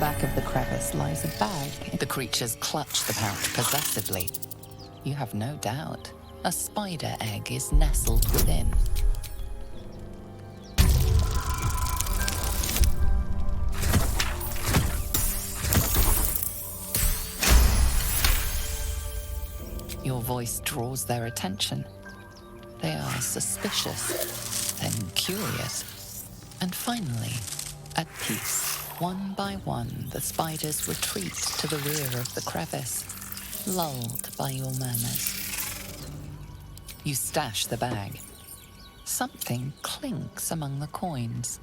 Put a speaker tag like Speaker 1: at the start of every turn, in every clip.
Speaker 1: back of the crevice lies a bag. The creatures clutch the pouch possessively. You have no doubt a spider egg is nestled within. Your voice draws their attention. They are suspicious, then curious, and finally, at peace. One by one, the spiders retreat to the rear of the crevice, lulled by your murmurs. You stash the bag. Something clinks among the coins.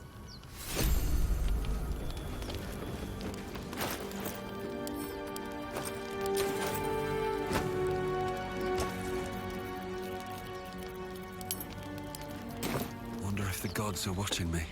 Speaker 2: Wonder if the gods are watching me.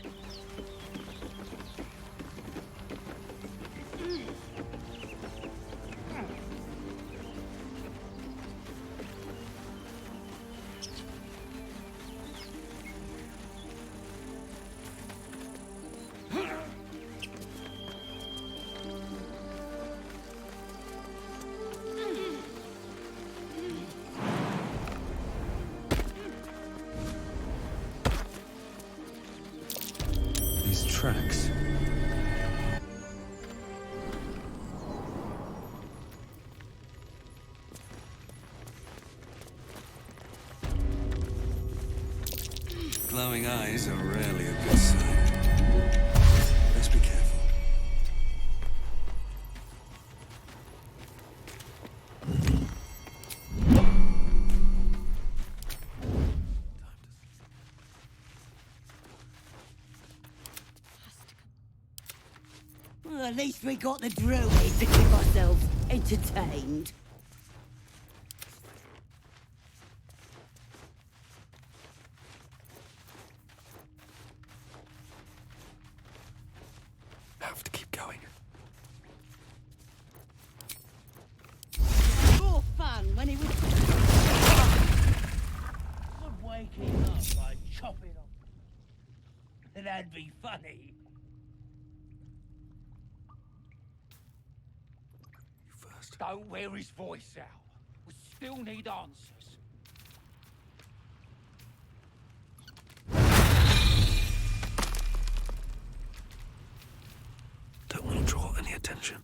Speaker 2: Tracks. Glowing eyes are rarely a good sign. Let's be careful.
Speaker 3: Well, at least we got the druid to keep ourselves entertained.
Speaker 2: Have to keep going.
Speaker 3: More fun when he was waking up by chopping off. That'd be funny.
Speaker 4: Don't wear his voice out. We still need answers.
Speaker 2: Don't want to draw any attention.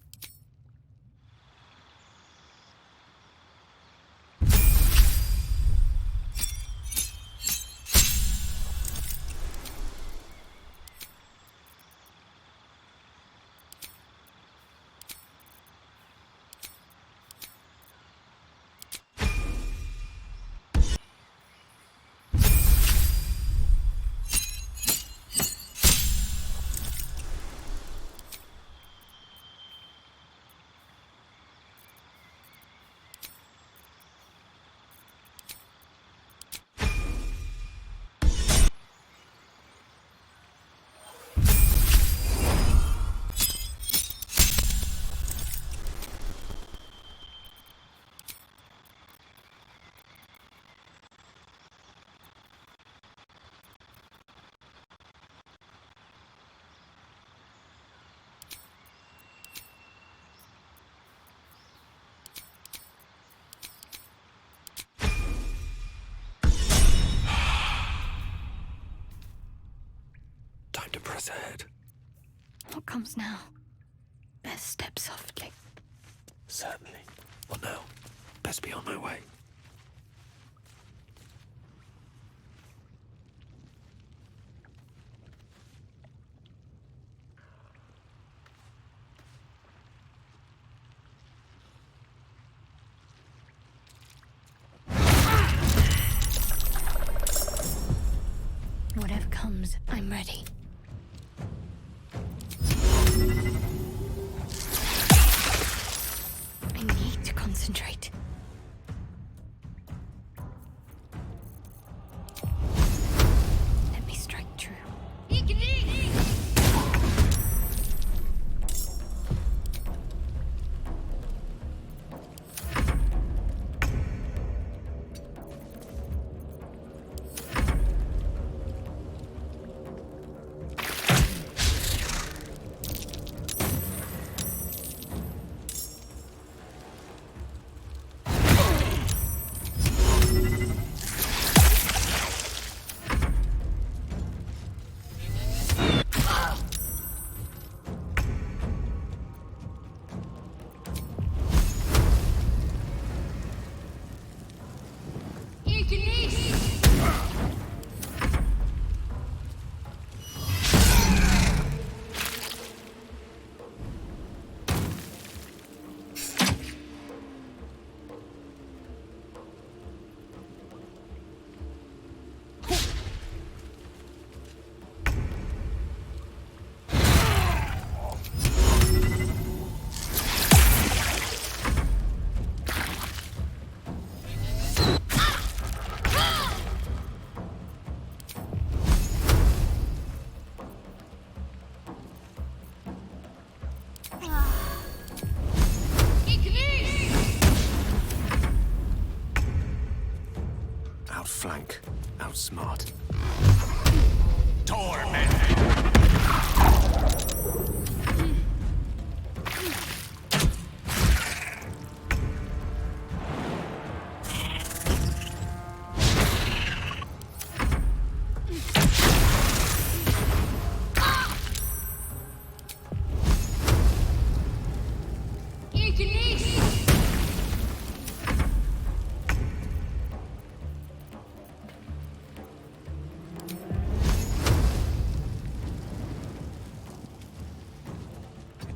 Speaker 2: To press ahead.
Speaker 5: What comes now? Best step softly.
Speaker 2: Certainly. What now? Best be on my way.
Speaker 5: Whatever comes, I'm ready. I need to concentrate.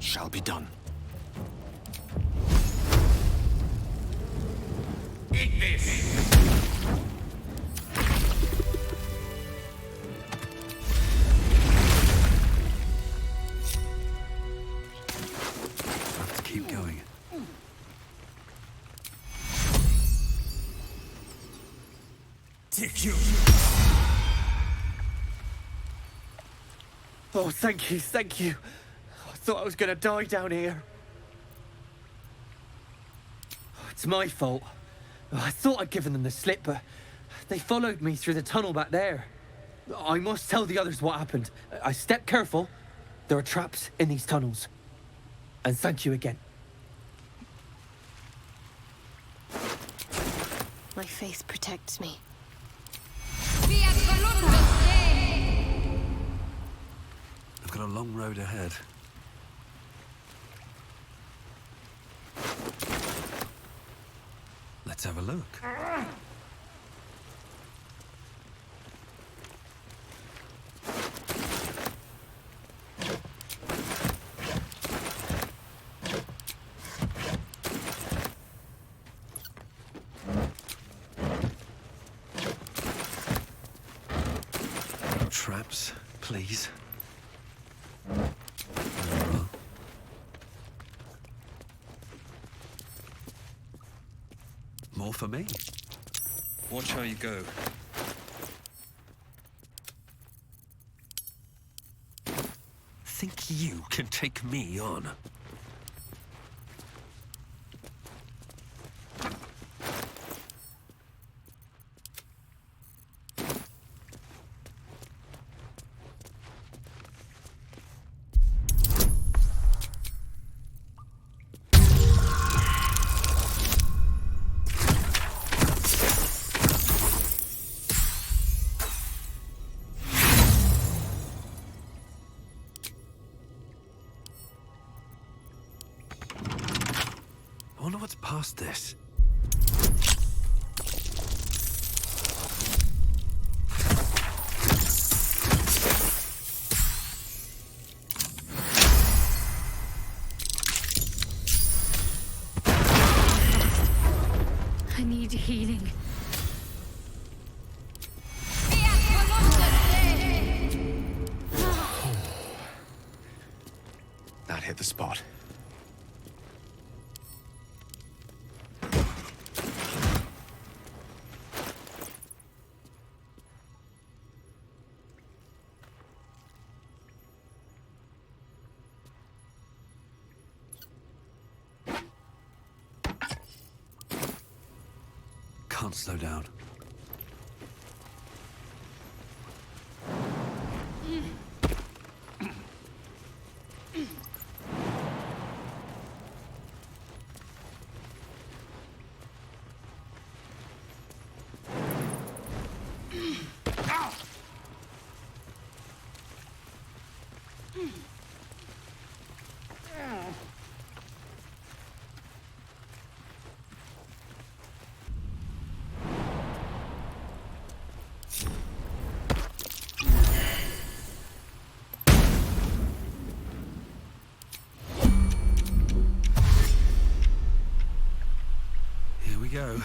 Speaker 6: shall be done.
Speaker 4: Eat this!
Speaker 2: Have to keep going.
Speaker 6: Take you.
Speaker 7: Oh, thank you, thank you. I thought I was gonna die down here. It's my fault. I thought I'd given them the slip, but they followed me through the tunnel back there. I must tell the others what happened. I stepped careful. There are traps in these tunnels. And thank you again.
Speaker 5: My faith protects me.
Speaker 2: I've got a long road ahead. Let's have a look. Traps, please. More for me. Watch how you go.
Speaker 6: Think you can take me on?
Speaker 2: I wonder what's past this.
Speaker 5: I need healing.
Speaker 6: That hit the spot.
Speaker 2: Can't slow down. Here we go.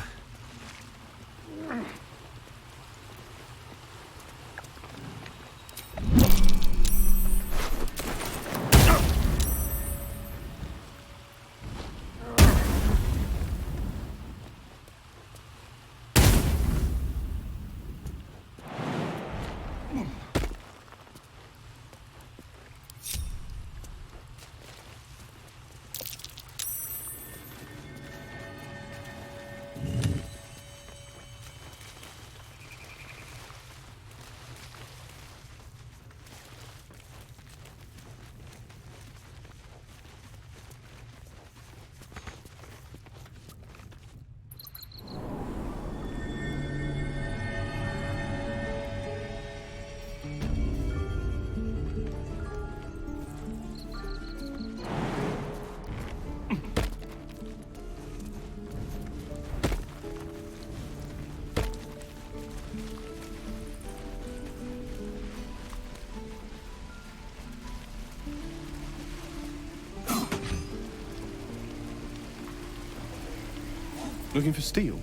Speaker 8: Looking for steel?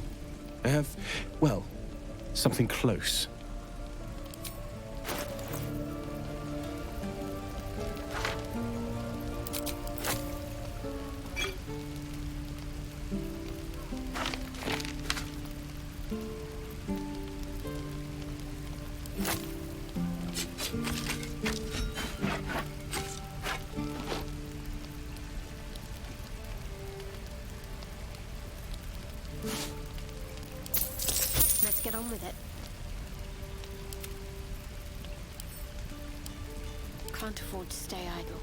Speaker 8: I have, well, something close.
Speaker 5: Let's get on with it. Can't afford to stay idle.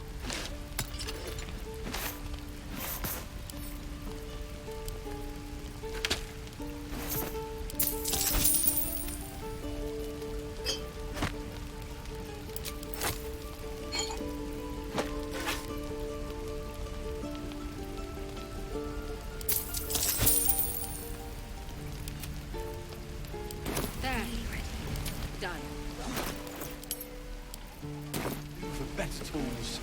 Speaker 3: Done.
Speaker 8: For better tools.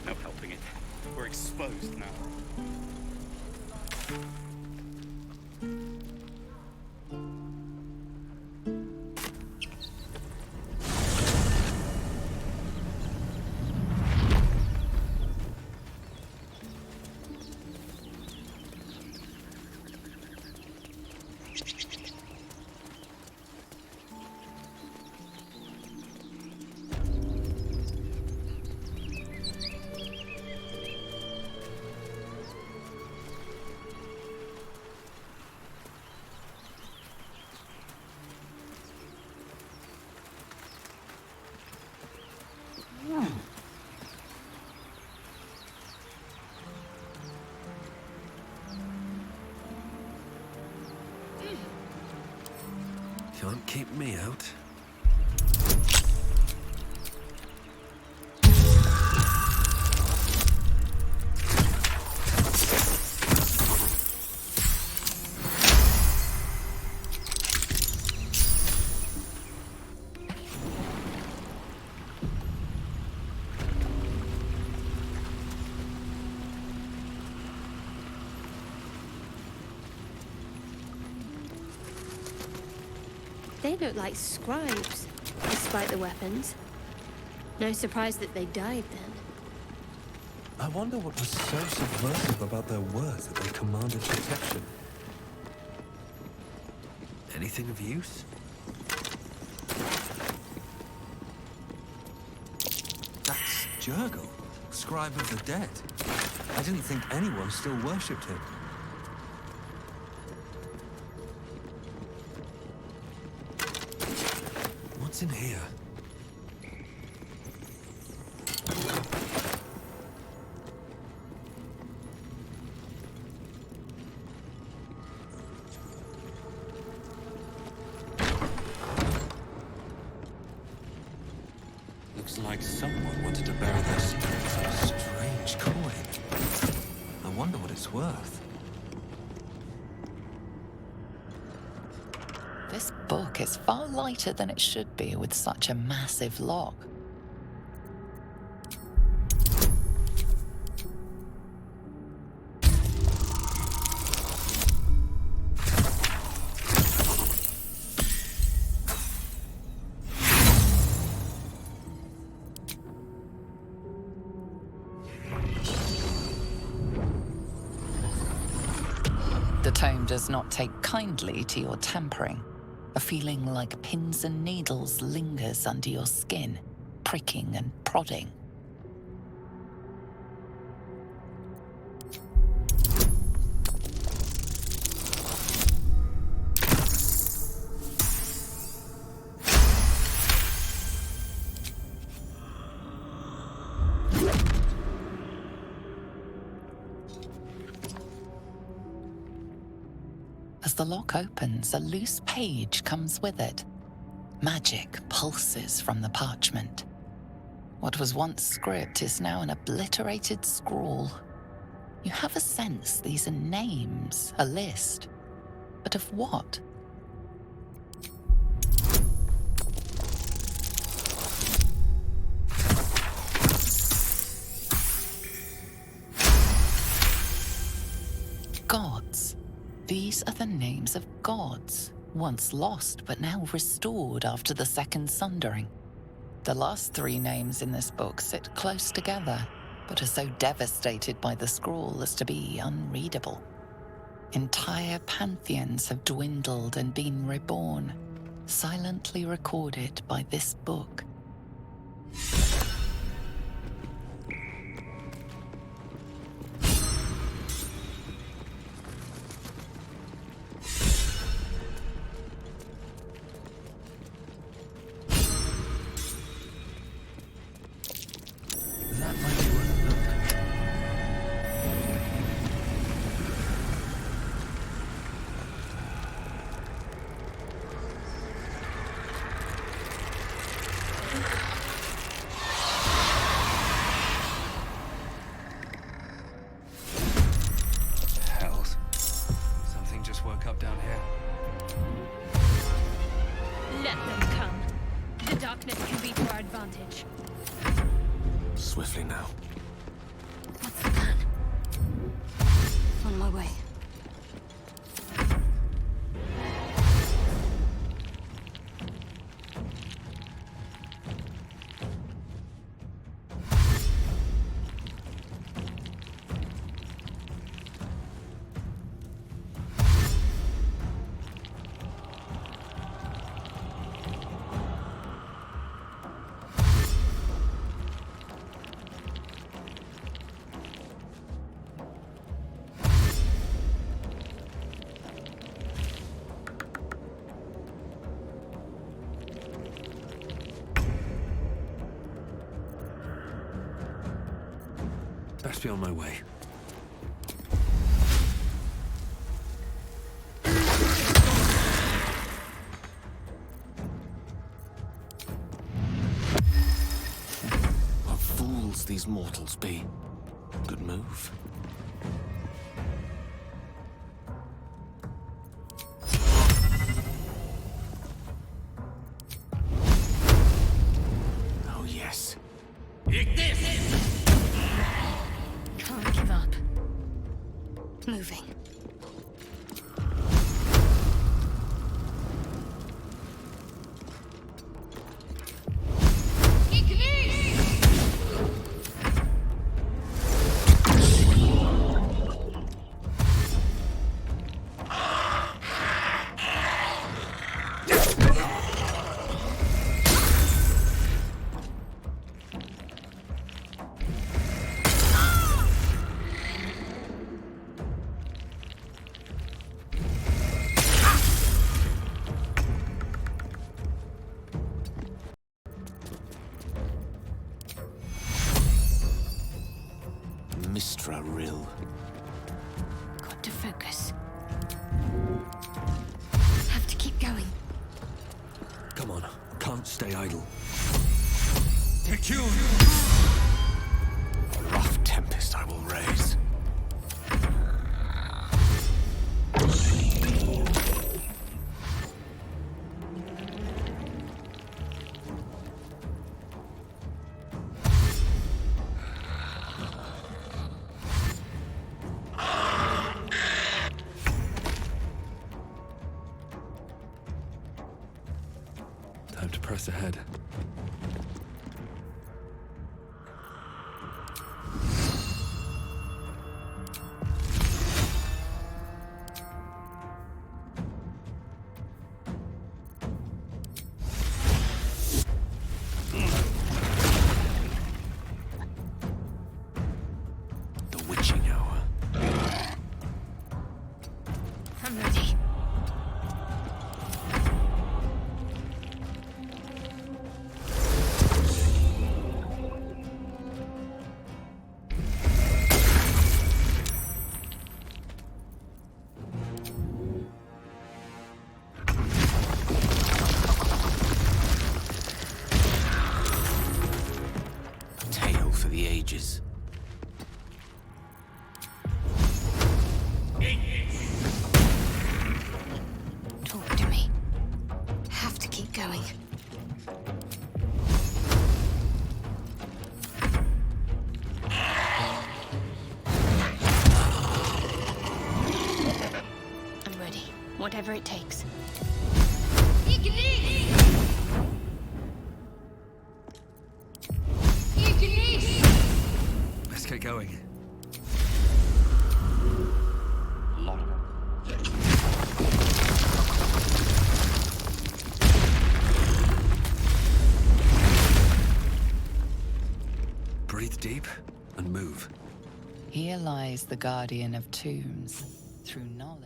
Speaker 8: No helping it. We're exposed now.
Speaker 6: Can't keep me out.
Speaker 5: They look like scribes, despite the weapons. No surprise that they died then.
Speaker 6: I wonder what was so subversive about their words that they commanded protection. Anything of use? That's Jurgle, scribe of the dead. I didn't think anyone still worshipped him. What's in here?
Speaker 2: Looks like someone wanted to bury their spirits in a
Speaker 6: Strange coin. I wonder what it's worth.
Speaker 1: This book is far lighter than it should be with such a massive lock. The tome does not take kindly to your tampering. A feeling like pins and needles lingers under your skin, pricking and prodding. As the lock opens, a loose page comes with it. Magic pulses from the parchment. What was once script is now an obliterated scrawl. You have a sense these are names, a list. But of what? These are the names of gods, once lost but now restored after the Second Sundering. The last three names in this book sit close together, but are so devastated by the scrawl as to be unreadable. Entire pantheons have dwindled and been reborn, silently recorded by this book.
Speaker 6: That might be worth a look.
Speaker 2: Hells. Something just woke up down here.
Speaker 5: Let them come. The darkness can be to our advantage.
Speaker 8: Swiftly now.
Speaker 3: What's the plan? On my way.
Speaker 6: Best be on my way. What fools these mortals be. Good move. Oh, yes.
Speaker 3: Can't give up. Moving.
Speaker 8: Mistra Rill.
Speaker 3: Got to focus. Have to keep going.
Speaker 6: Come on. Can't stay idle.
Speaker 8: A rough tempest I will raise.
Speaker 6: Time to press ahead.
Speaker 8: The witching hour.
Speaker 3: I'm ready.
Speaker 8: A tale for the ages.
Speaker 3: Talk to me. Have to keep going.
Speaker 5: whatever it takes.
Speaker 2: Let's get going.
Speaker 4: A lot of them.
Speaker 2: Breathe deep and move.
Speaker 1: Here lies the guardian of tombs. Through knowledge.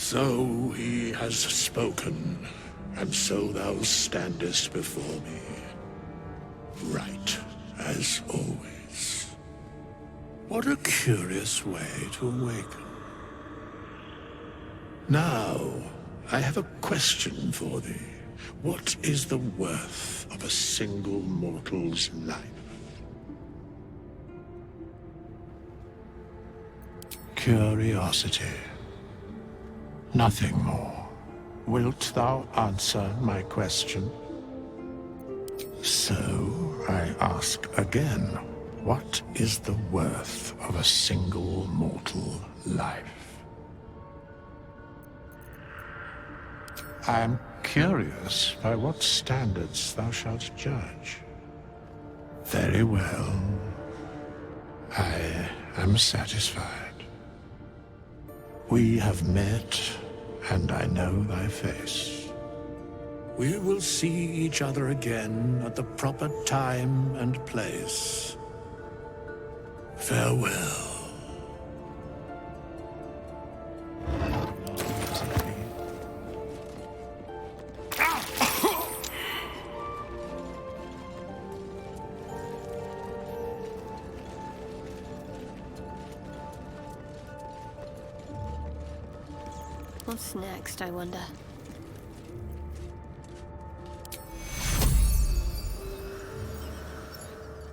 Speaker 9: So he has spoken, and so thou standest before me. Right, as always. What a curious way to awaken. Now, I have a question for thee. What is the worth of a single mortal's life? Curiosity. Nothing more. Wilt thou answer my question? So, I ask again, what is the worth of a single mortal life? I am curious by what standards thou shalt judge. Very well. I am satisfied. We have met, and I know thy face. We will see each other again at the proper time and place. Farewell.
Speaker 5: What's next, I wonder?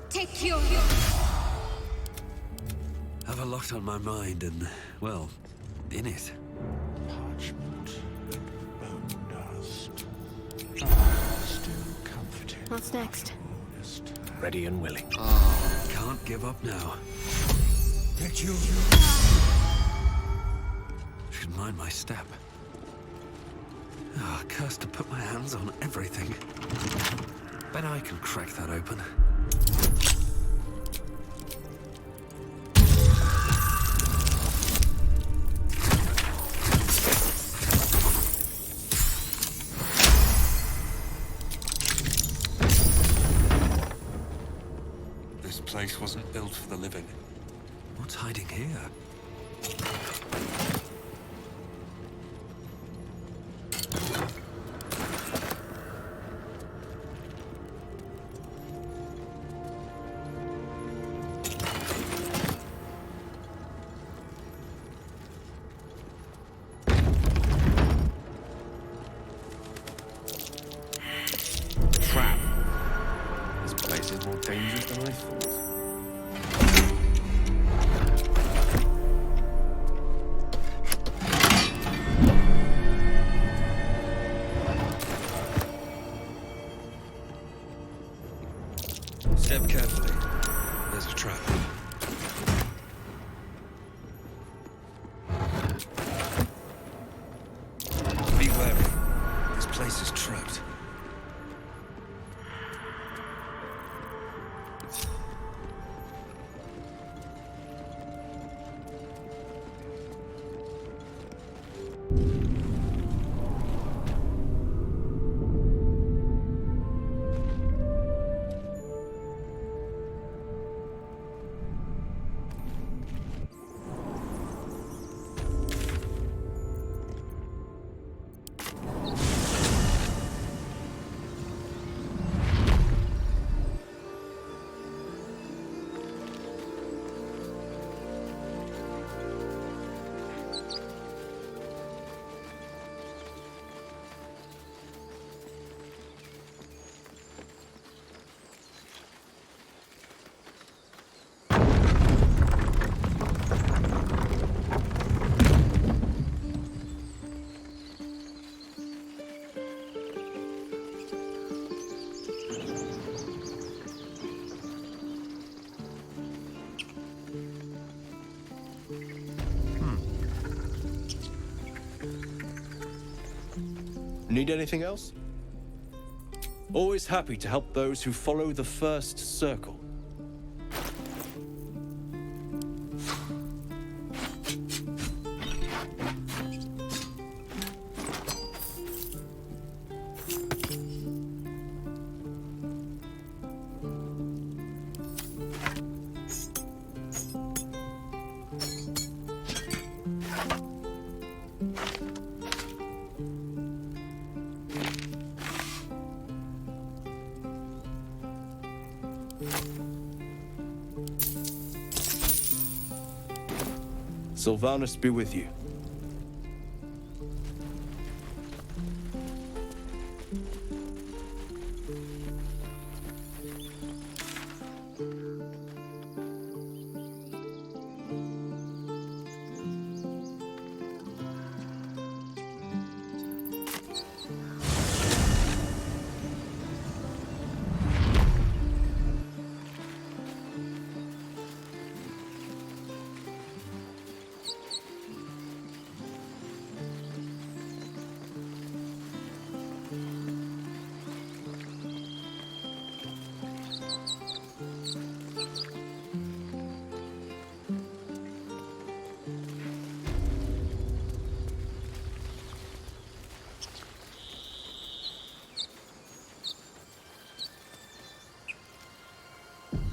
Speaker 2: Take your... Have a lot on my mind and, well, in it.
Speaker 9: Parchment and bone dust. Still comforting.
Speaker 5: What's next?
Speaker 8: Ready and willing.
Speaker 2: Oh, can't give up now.
Speaker 9: Get you.
Speaker 2: Should mind my step. Ah, cursed to put my hands on everything. Bet I can crack that open.
Speaker 6: This place wasn't built for the living.
Speaker 2: What's hiding here?
Speaker 8: Trap. This place is more dangerous than I thought.
Speaker 2: Step carefully. There's a trap. Be wary. This place is trapped.
Speaker 8: Need anything else? Always happy to help those who follow the first circle. Sylvanus be with you.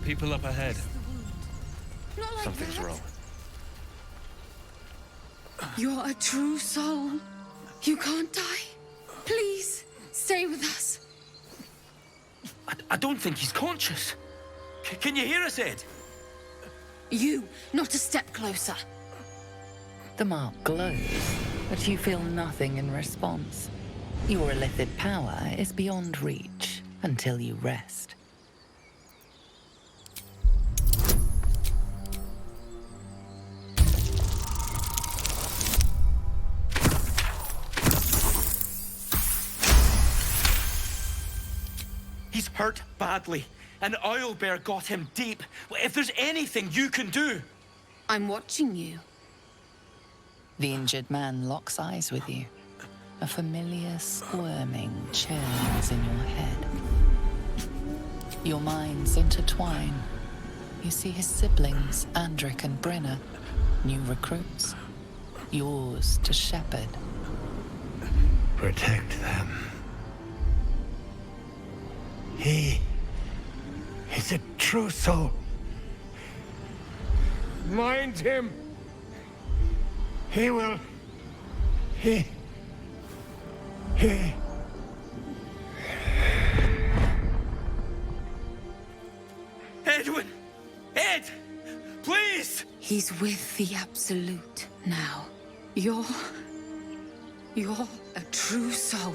Speaker 6: People up ahead.
Speaker 5: Not like
Speaker 6: Something's
Speaker 5: that.
Speaker 6: wrong.
Speaker 5: You're a true soul. You can't die. Please, stay with us.
Speaker 7: I don't think he's conscious. Can you hear us, Ed?
Speaker 5: You, not a step closer.
Speaker 1: The mark glows, but you feel nothing in response. Your illithid power is beyond reach until you rest.
Speaker 7: He's hurt badly. An owlbear got him deep. If there's anything you can do...
Speaker 5: I'm watching you.
Speaker 1: The injured man locks eyes with you. A familiar squirming churns in your head. Your minds intertwine. You see his siblings, Andric and Brenna, new recruits. Yours to shepherd.
Speaker 9: Protect them. He is a true soul. Mind him. He will. He.
Speaker 7: Edwin! Ed! Please!
Speaker 5: He's with the Absolute now. You're a true soul.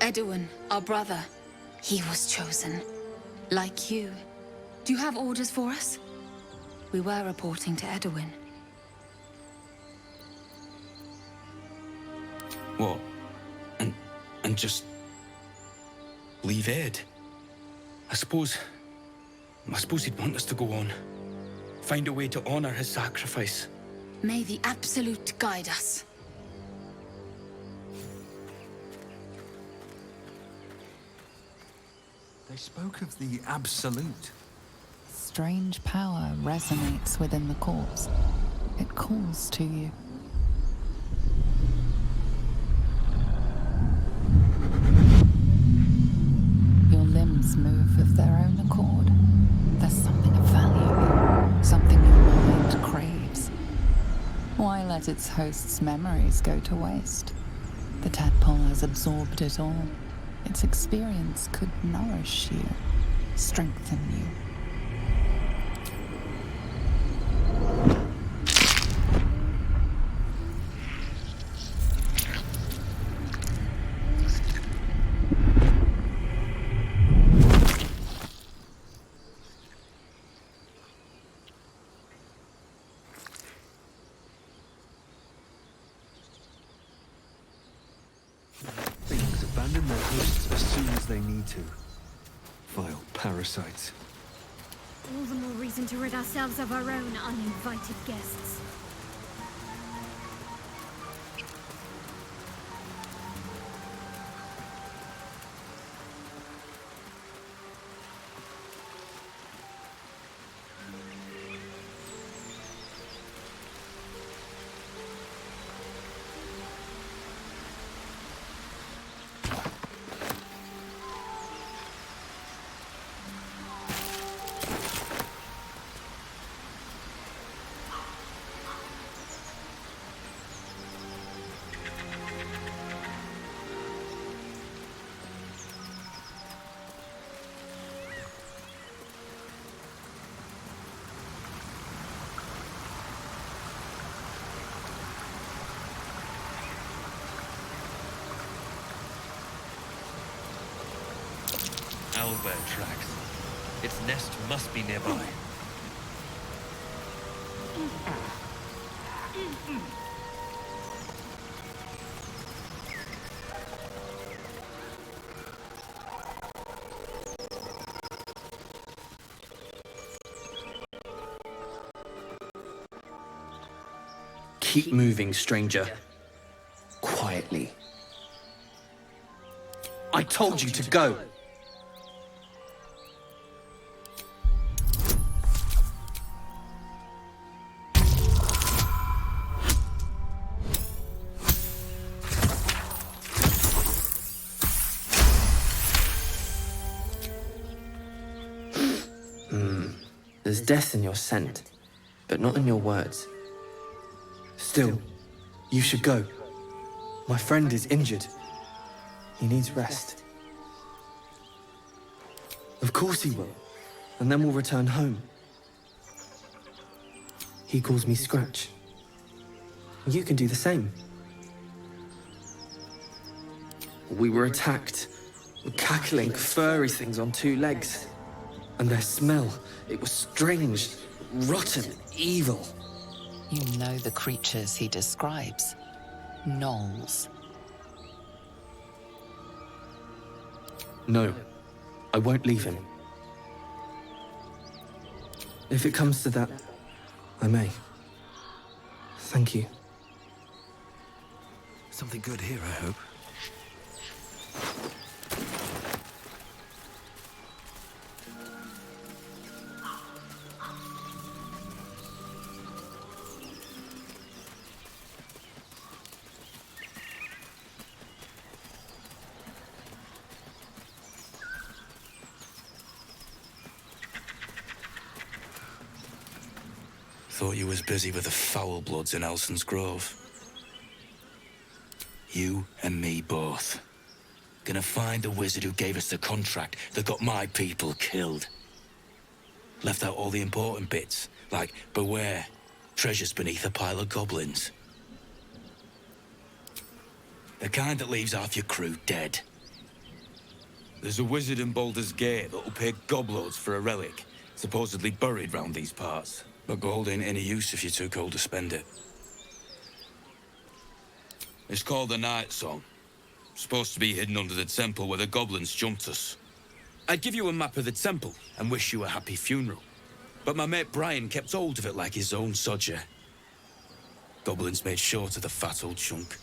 Speaker 5: Edwin, our brother, he was chosen. Like you. Do you have orders for us? We were reporting to Edwin.
Speaker 2: What? And just leave Ed?
Speaker 7: I suppose he'd want us to go on. Find a way to honor his sacrifice.
Speaker 5: May the Absolute guide us.
Speaker 6: They spoke of the Absolute.
Speaker 1: Strange power resonates within the corpse. It calls to you. Your limbs move of their own accord. There's something of value, something your mind craves. Why let its host's memories go to waste? The tadpole has absorbed it all. Its experience could nourish you, strengthen you.
Speaker 6: Things abandon their hosts as soon as they need to. Vile parasites.
Speaker 10: All the more reason to rid ourselves of our own uninvited guests.
Speaker 11: owlbear tracks. Its nest must be nearby.
Speaker 7: Keep moving, stranger. Quietly. I told you to go. There's death in your scent, but not in your words. Still, you should go. My friend is injured. He needs rest. Of course he will, and then we'll return home. He calls me Scratch. You can do the same. We were attacked. Cackling, furry things on two legs. And their smell, it was strange, rotten, evil.
Speaker 1: You know the creatures he describes. Gnolls.
Speaker 7: No, I won't leave him. If it comes to that, I may. Thank you.
Speaker 6: Something good here, I hope.
Speaker 2: Thought you was busy with the foul bloods in Elson's Grove. You and me both. Gonna find the wizard who gave us the contract that got my people killed. Left out all the important bits, like beware, treasures beneath a pile of goblins. The kind that leaves half your crew dead. There's a wizard in Baldur's Gate that'll pay gobloads for a relic, supposedly buried round these parts. But gold ain't any use if you're too cold to spend it. It's called the Night Song. Supposed to be hidden under the temple where the goblins jumped us. I'd give you a map of the temple and wish you a happy funeral. But my mate Brian kept hold of it like his own sodger. Goblins made short of the fat old chunk.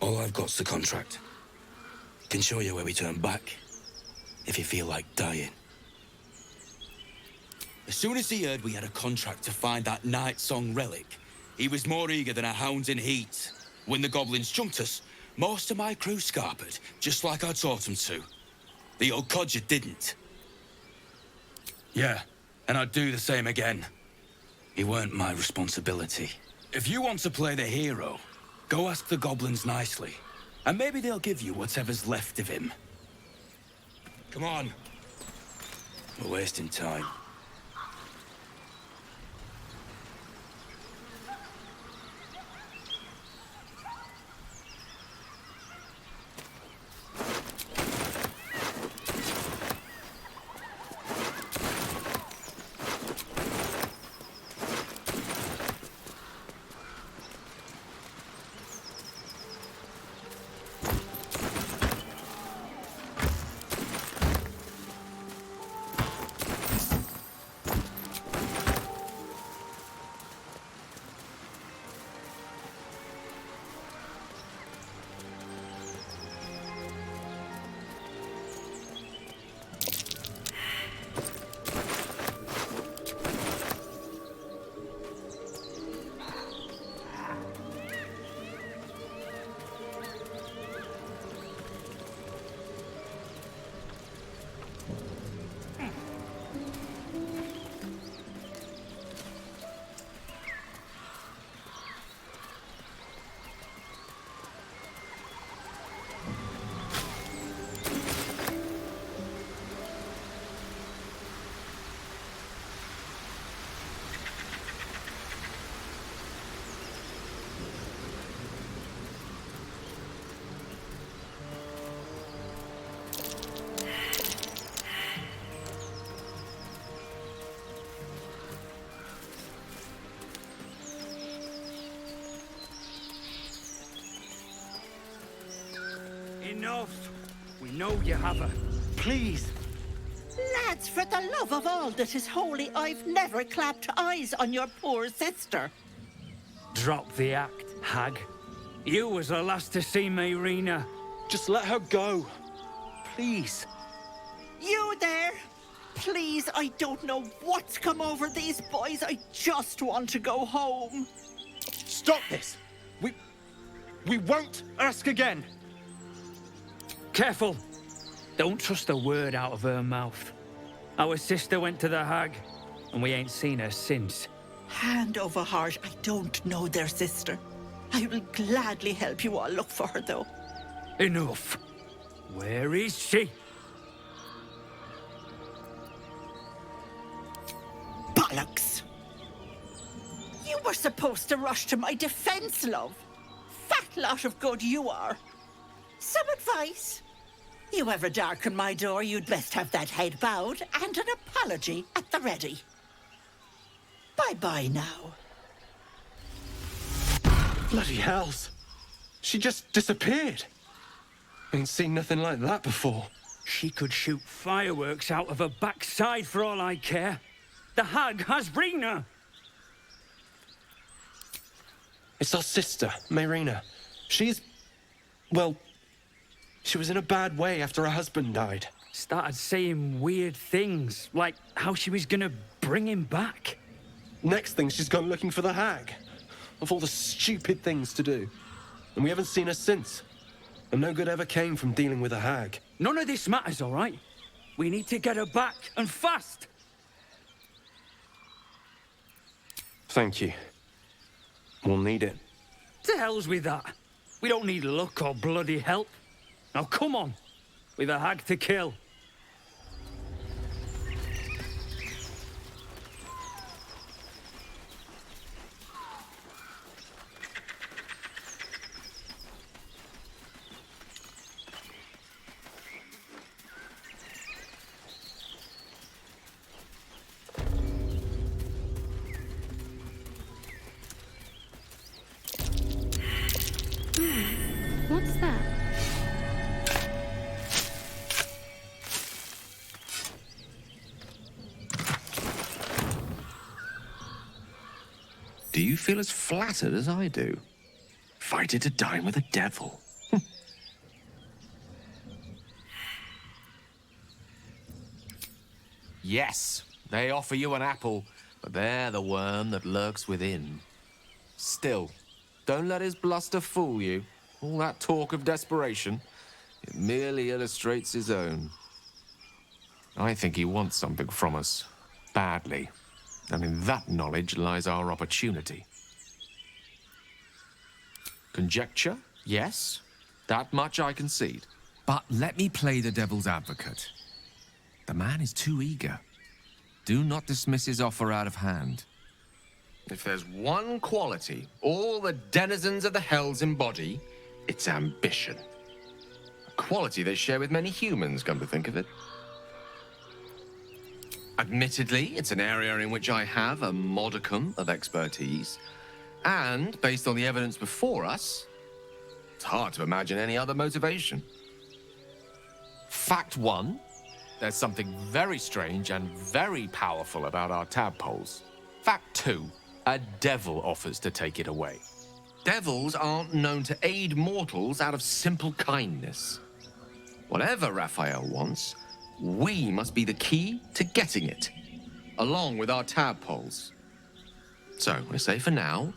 Speaker 2: All I've got's the contract. Can show you where we turn back, if you feel like dying. As soon as he heard we had a contract to find that Night Song relic, he was more eager than a hound in heat. When the goblins jumped us, most of my crew scarpered, just like I taught them to. The old codger didn't. Yeah, and I'd do the same again. He weren't my responsibility. If you want to play the hero, go ask the goblins nicely, and maybe they'll give you whatever's left of him. Come on. We're wasting time.
Speaker 4: Enough! We know you have her.
Speaker 7: Please.
Speaker 12: Lads, for the love of all that is holy, I've never clapped eyes on your poor sister.
Speaker 4: Drop the act, hag. You was the last to see Mayrina.
Speaker 8: Just let her go. Please.
Speaker 12: You there? Please, I don't know what's come over these boys. I just want to go home.
Speaker 8: Stop this! We won't ask again.
Speaker 4: Careful! Don't trust a word out of her mouth. Our sister went to the hag, and we ain't seen her since.
Speaker 12: Hand over heart, I don't know their sister. I will gladly help you all look for her, though.
Speaker 4: Enough! Where is she?
Speaker 12: Bollocks! You were supposed to rush to my defense, love. Fat lot of good you are. Some advice? You ever darken my door, you'd best have that head bowed and an apology at the ready. Bye-bye now.
Speaker 6: Bloody hells. She just disappeared. Ain't seen nothing like that before.
Speaker 4: She could shoot fireworks out of her backside for all I care. The hag has Rena.
Speaker 6: It's our sister, Mayrina. She's... well... she was in a bad way after her husband died.
Speaker 4: Started saying weird things, like how she was gonna bring him back.
Speaker 6: Next thing, she's gone looking for the hag. Of all the stupid things to do. And we haven't seen her since. And no good ever came from dealing with a hag.
Speaker 4: None of this matters, all right? We need to get her back, and fast!
Speaker 6: Thank you. We'll need it.
Speaker 4: To hell's with that. We don't need luck or bloody help. Now come on. We've a hag to kill.
Speaker 10: What's that?
Speaker 13: Do you feel as flattered as I do? Fighting to dine with a devil. Yes, they offer you an apple, but they're the worm that lurks within. Still, don't let his bluster fool you. All that talk of desperation, it merely illustrates his own. I think he wants something from us, badly. And in that knowledge lies our opportunity. Conjecture? Yes. That much I concede. But let me play the devil's advocate. The man is too eager. Do not dismiss his offer out of hand. If there's one quality all the denizens of the hells embody, it's ambition. A quality they share with many humans, come to think of it. Admittedly, it's an area in which I have a modicum of expertise. And, based on the evidence before us, it's hard to imagine any other motivation. Fact one, there's something very strange and very powerful about our tadpoles. Fact two, a devil offers to take it away. Devils aren't known to aid mortals out of simple kindness. Whatever Raphael wants, we must be the key to getting it, along with our tadpoles. So, I say for now,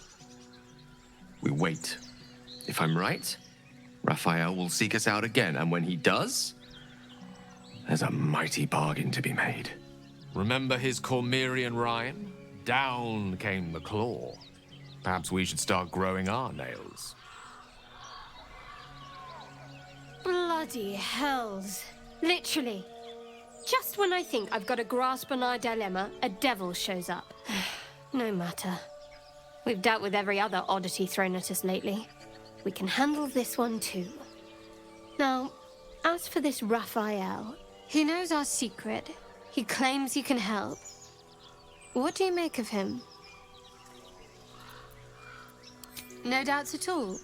Speaker 13: we wait. If I'm right, Raphael will seek us out again, and when he does, there's a mighty bargain to be made. Remember his Cormyrean rhyme? Down came the claw. Perhaps we should start growing our nails.
Speaker 10: Bloody hells. Literally. Just when I think I've got a grasp on our dilemma, a devil shows up. No matter. We've dealt with every other oddity thrown at us lately. We can handle this one too. Now, as for this Raphael, he knows our secret. He claims he can help. What do you make of him? No doubts at all.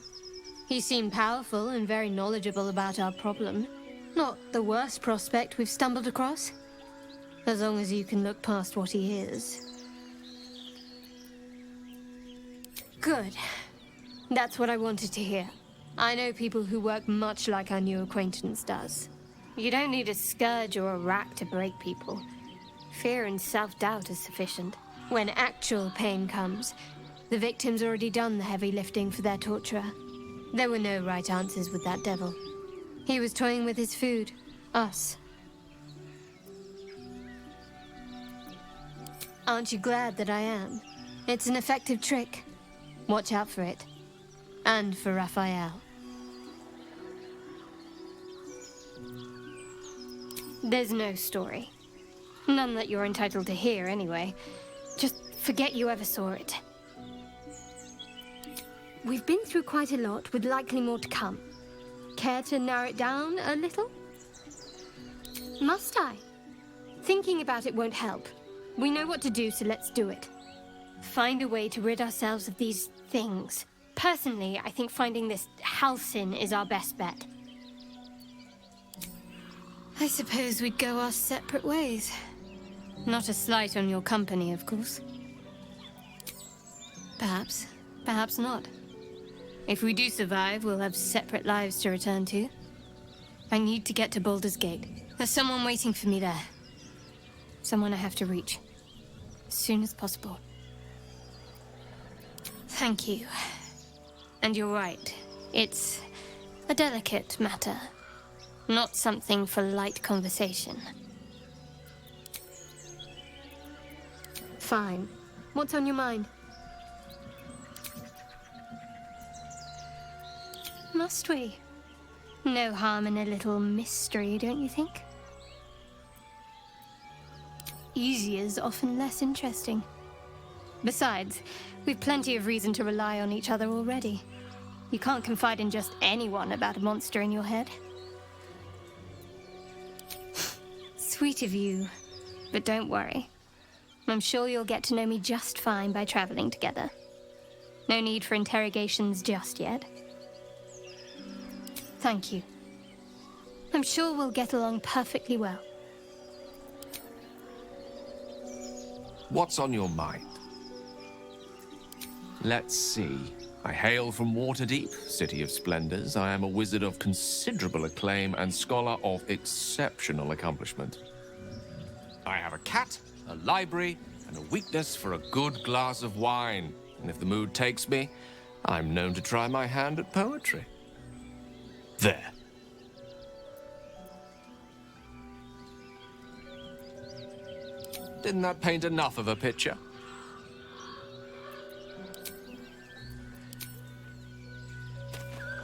Speaker 10: He seemed powerful and very knowledgeable about our problem. Not the worst prospect we've stumbled across. As long as you can look past what he is. Good. That's what I wanted to hear. I know people who work much like our new acquaintance does. You don't need a scourge or a rack to break people. Fear and self-doubt is sufficient. When actual pain comes, the victim's already done the heavy lifting for their torturer. There were no right answers with that devil. He was toying with his food. Us. Aren't you glad that I am? It's an effective trick. Watch out for it. And for Raphael. There's no story. None that you're entitled to hear, anyway. Just forget you ever saw it. We've been through quite a lot, with likely more to come. Care to narrow it down a little? Must I? Thinking about it won't help. We know what to do, so let's do it. Find a way to rid ourselves of these things. Personally, I think finding this Halcyon is our best bet. I suppose we'd go our separate ways. Not a slight on your company, of course. Perhaps. Perhaps not. If we do survive, we'll have separate lives to return to. I need to get to Baldur's Gate. There's someone waiting for me there. Someone I have to reach. As soon as possible. Thank you. And you're right. It's a delicate matter. Not something for light conversation. Fine. What's on your mind? Must we? No harm in a little mystery, don't you think? Easier's often less interesting. Besides, we've plenty of reason to rely on each other already. You can't confide in just anyone about a monster in your head. Sweet of you, but don't worry. I'm sure you'll get to know me just fine by traveling together. No need for interrogations just yet. Thank you. I'm sure we'll get along perfectly well.
Speaker 13: What's on your mind? Let's see. I hail from Waterdeep, City of Splendors. I am a wizard of considerable acclaim and scholar of exceptional accomplishment. I have a cat, a library, and a weakness for a good glass of wine. And if the mood takes me, I'm known to try my hand at poetry. There. Didn't that paint enough of a picture?